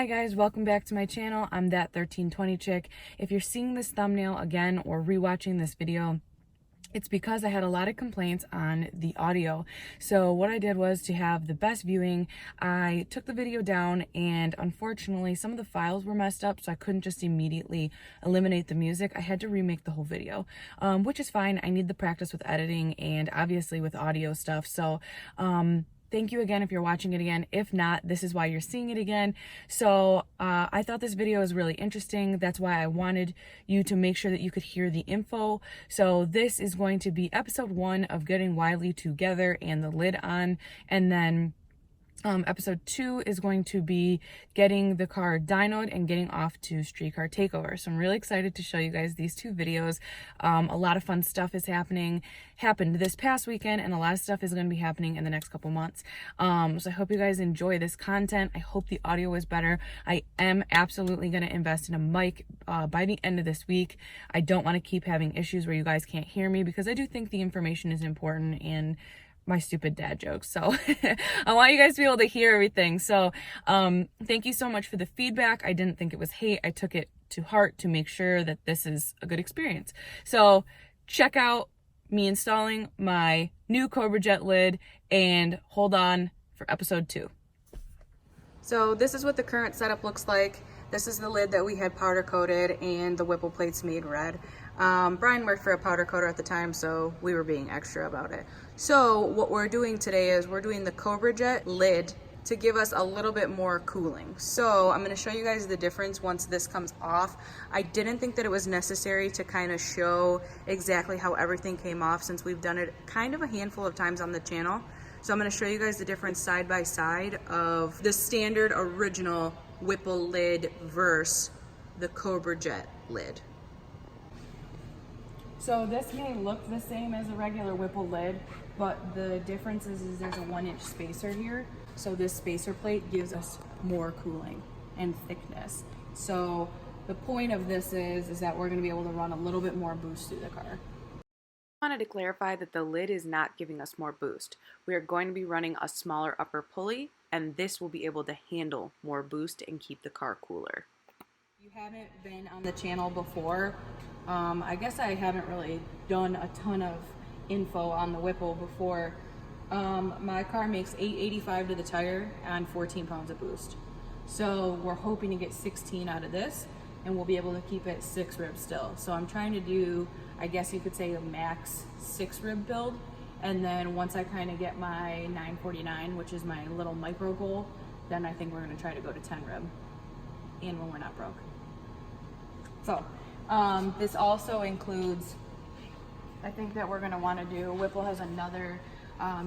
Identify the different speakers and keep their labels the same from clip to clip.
Speaker 1: Hi guys, welcome back to my channel. I'm that 1320 chick. If you're seeing this thumbnail again or rewatching this video, it's because I had a lot of complaints on the audio. So what I did was, to have the best viewing, I took the video down, and unfortunately some of the files were messed up, so I couldn't just immediately eliminate the music. I had to remake the whole video, which is fine. I need the practice with editing and obviously with audio stuff. So thank you again if you're watching it again. If not, this is why you're seeing it again. So I thought this video was really interesting. That's why I wanted you to make sure that you could hear the info. So this is going to be episode 1 of getting Wiley together and the lid on. And then episode 2 is going to be getting the car dynoed and getting off to Street Car Takeover. So I'm really excited to show you guys these 2 videos. A lot of fun stuff is happened this past weekend, and a lot of stuff is going to be happening in the next couple months. So I hope you guys enjoy this content. I hope the audio is better. I am absolutely going to invest in a mic by the end of this week. I don't want to keep having issues where you guys can't hear me, because I do think the information is important and my stupid dad jokes. So I want you guys to be able to hear everything. So thank you so much for the feedback. I didn't think it was hate. I took it to heart to make sure that this is a good experience. So check out me installing my new Cobra Jet lid, and hold on for episode 2. So this is what the current setup looks like. This is the lid that we had powder coated, and the Whipple plates made red. Brian worked for a powder coater at the time, so we were being extra about it. So what we're doing today is we're doing the Cobra Jet lid to give us a little bit more cooling. So I'm going to show you guys the difference once this comes off. I didn't think that it was necessary to kind of show exactly how everything came off, since we've done it kind of a handful of times on the channel. So I'm going to show you guys the difference side by side of the standard original Whipple lid versus the Cobra Jet lid. So this may look the same as a regular Whipple lid, but the difference is there's a 1-inch spacer here. So this spacer plate gives us more cooling and thickness. So the point of this is that we're going to be able to run a little bit more boost through the car. I wanted to clarify that the lid is not giving us more boost. We are going to be running a smaller upper pulley, and this will be able to handle more boost and keep the car cooler. If you haven't been on the channel before, I guess I haven't really done a ton of info on the Whipple before. My car makes 885 to the tire on 14 pounds of boost. So we're hoping to get 16 out of this, and we'll be able to keep it 6 rib still. So I'm trying to do, I guess you could say, a max 6 rib build. And then once I kind of get my 949, which is my little micro goal, then I think we're going to try to go to 10 rib, and when we're not broke. So this also includes, I think that we're going to want to do, Whipple has another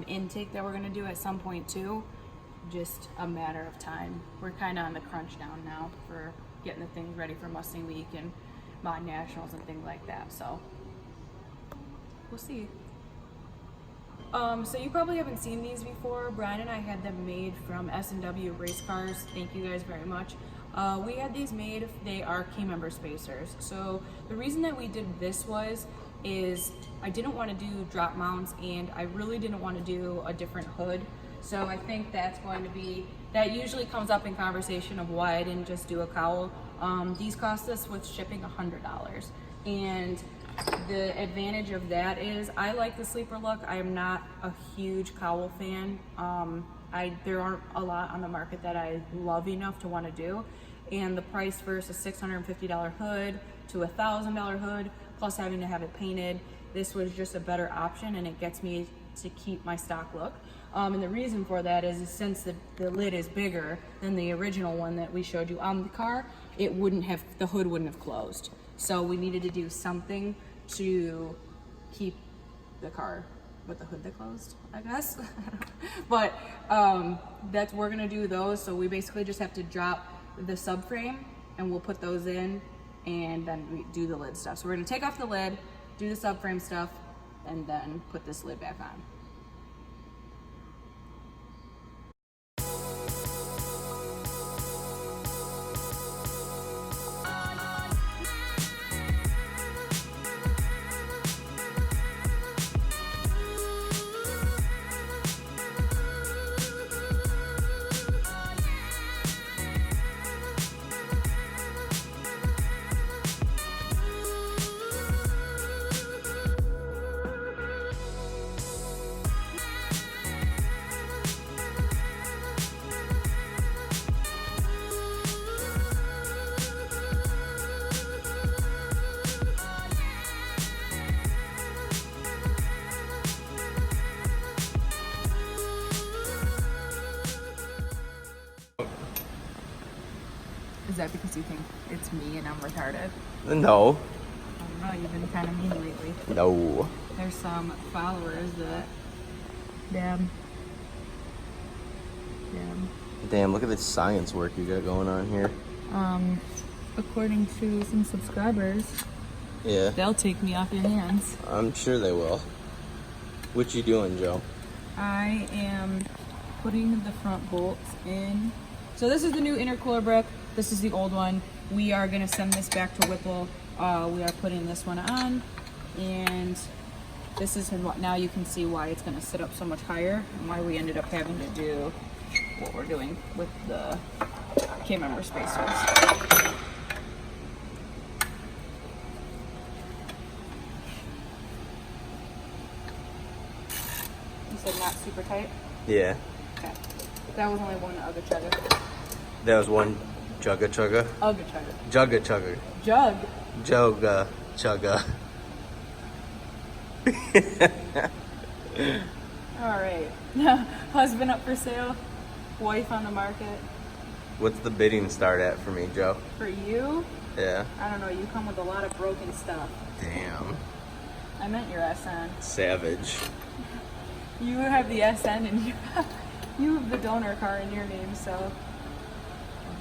Speaker 1: intake that we're going to do at some point too. Just a matter of time. We're kind of on the crunch down now for getting the things ready for Mustang Week and Mod Nationals and things like that. So we'll see. So you probably haven't seen these before. Brian and I had them made from S&W Race Cars. Thank you guys very much. We had these made. They are key member spacers. So the reason that we did this is I didn't want to do drop mounts, and I really didn't want to do a different hood. So I think that's going to be, that usually comes up in conversation of why I didn't just do a cowl. These cost us with shipping $100. And the advantage of that is I like the sleeper look. I am not a huge cowl fan. There aren't a lot on the market that I love enough to want to do. And the price versus a $650 hood to a $1,000 hood, plus having to have it painted, this was just a better option, and it gets me to keep my stock look. And the reason for that is since the lid is bigger than the original one that we showed you on the car, the hood wouldn't have closed. So we needed to do something to keep the car with the hood that closed, I guess. But we're gonna do those. So we basically just have to drop the subframe, and we'll put those in, and then we do the lid stuff. So we're gonna take off the lid, do the subframe stuff, and then put this lid back on. Is that because you think it's me and I'm retarded?
Speaker 2: No.
Speaker 1: I don't know, you've been kind of mean lately.
Speaker 2: No.
Speaker 1: There's some followers that... Damn.
Speaker 2: Damn, look at this science work you got going on here.
Speaker 1: According to some subscribers,
Speaker 2: Yeah.
Speaker 1: they'll take me off your hands.
Speaker 2: I'm sure they will. What you doing, Joe?
Speaker 1: I am putting the front bolts in. So this is the new intercooler brick. This is the old one. We are gonna send this back to Whipple. We are putting this one on, and this is now you can see why it's gonna sit up so much higher and why we ended up having to do what we're doing with the K-member spacers. You said not super tight?
Speaker 2: Yeah.
Speaker 1: Okay. That was only one ugga chugga.
Speaker 2: That was one jugga chugga.
Speaker 1: Ugga chugga.
Speaker 2: Jugga chugga.
Speaker 1: Jug.
Speaker 2: Joga chugga.
Speaker 1: Alright. Husband up for sale. Wife on the market.
Speaker 2: What's the bidding start at for me, Joe?
Speaker 1: For you?
Speaker 2: Yeah.
Speaker 1: I don't know, you come with a lot of broken stuff.
Speaker 2: Damn.
Speaker 1: I meant your SN.
Speaker 2: Savage.
Speaker 1: You have the SN and you have the donor car in your name, so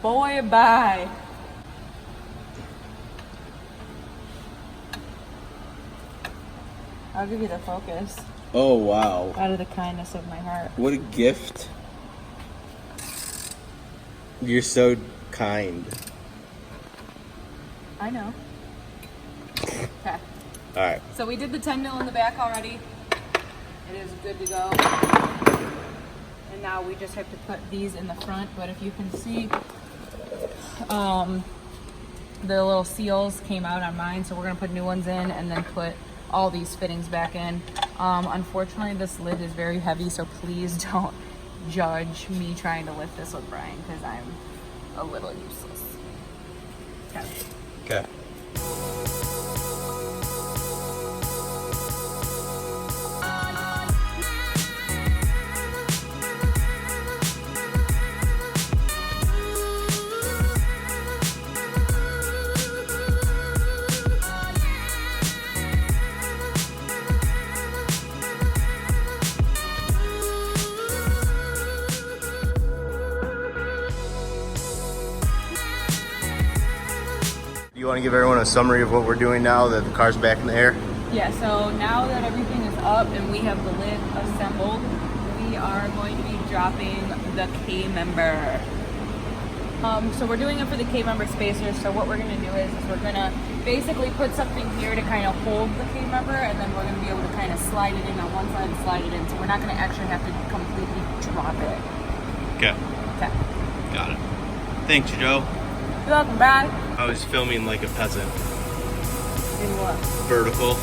Speaker 1: boy bye. I'll give you the focus.
Speaker 2: Oh, wow.
Speaker 1: Out of the kindness of my heart.
Speaker 2: What a gift. You're so kind.
Speaker 1: I know. Okay.
Speaker 2: Alright.
Speaker 1: So we did the 10 mil in the back already. It is good to go. And now we just have to put these in the front. But if you can see, the little seals came out on mine. So we're going to put new ones in and then put all these fittings back in. Unfortunately, this lid is very heavy. So please don't judge me trying to lift this with Brian because I'm a little useless. Okay.
Speaker 2: Okay. You want to give everyone a summary of what we're doing now that the car's back in the air?
Speaker 1: Yeah, so now that everything is up and we have the lid assembled, we are going to be dropping the K-member. So we're doing it for the K-member spacers. So what we're going to do is we're going to basically put something here to kind of hold the K-member, and then we're going to be able to kind of slide it in on one side and slide it in. So we're not going to actually have to completely drop it.
Speaker 3: Okay.
Speaker 1: Okay.
Speaker 3: Got it. Thanks, Joe.
Speaker 1: You're welcome, Brad.
Speaker 3: I was filming like a peasant.
Speaker 1: In what?
Speaker 3: Vertical.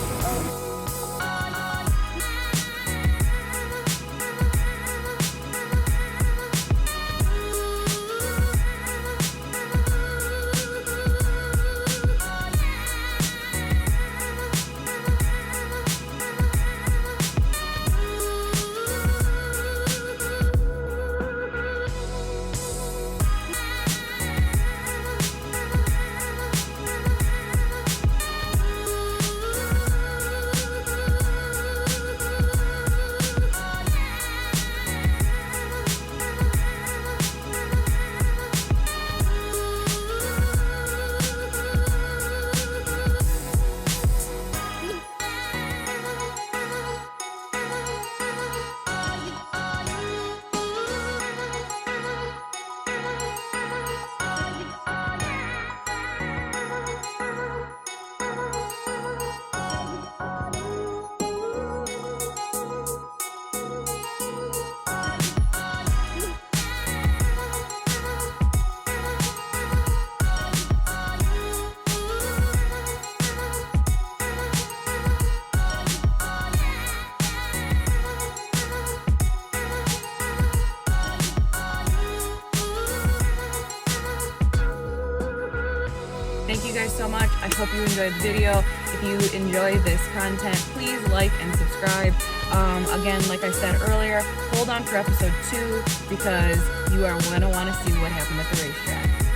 Speaker 1: Thank you guys so much. I hope you enjoyed the video. If you enjoy this content, please like and subscribe. Again, like I said earlier, hold on for episode 2 because you are going to want to see what happened at the racetrack.